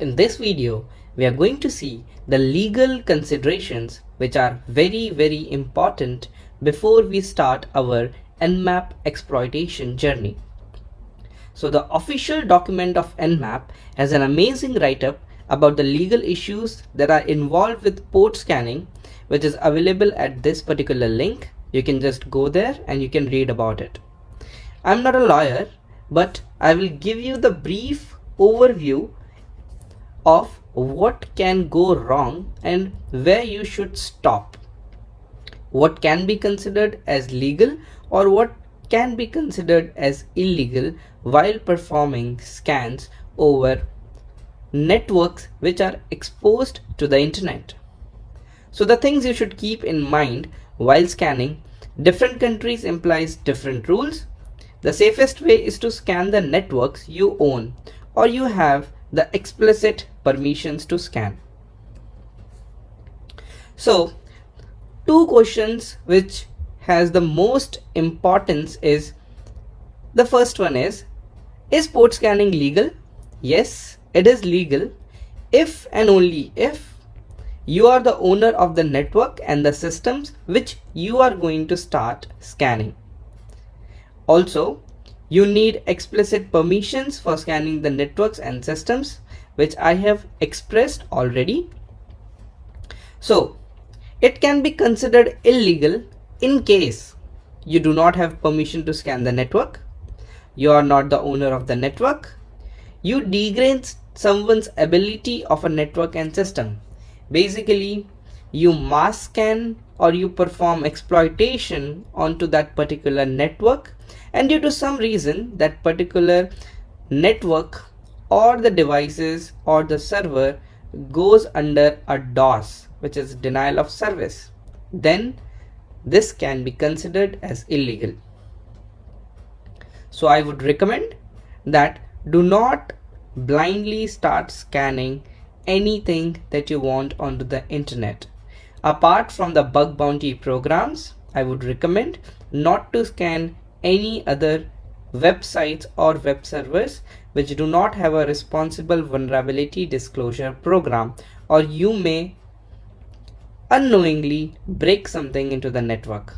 In this video, we are going to see the legal considerations which are very important before we start our Nmap exploitation journey. So the official document of Nmap has an amazing write-up about the legal issues that are involved with port scanning, which is available at this particular link. You can just go there and you can read about it. I'm not a lawyer, but I will give you the brief overview of what can go wrong and where you should stop, what can be considered as legal or what can be considered as illegal while performing scans over networks which are exposed to the internet. So the things you should keep in mind while scanning: different countries implies different rules. The safest way is to scan the networks you own or you have the explicit permissions to scan. So two questions which has the most importance is, the first one is port scanning legal? Yes, it is legal if and only if you are the owner of the network and the systems which you are going to start scanning. Also, you need explicit permissions for scanning the networks and systems, which I have expressed already. So it can be considered illegal in case you do not have permission to scan the network, you are not the owner of the network, you degrade someone's ability of a network and system. Basically, you mass scan or you perform exploitation onto that particular network, and due to some reason that particular network or the devices or the server goes under a DOS, which is denial of service, then this can be considered as illegal. So I would recommend that do not blindly start scanning anything that you want onto the internet. Apart from the bug bounty programs, I would recommend not to scan any other websites or web servers which do not have a responsible vulnerability disclosure program, or you may unknowingly break something into the network.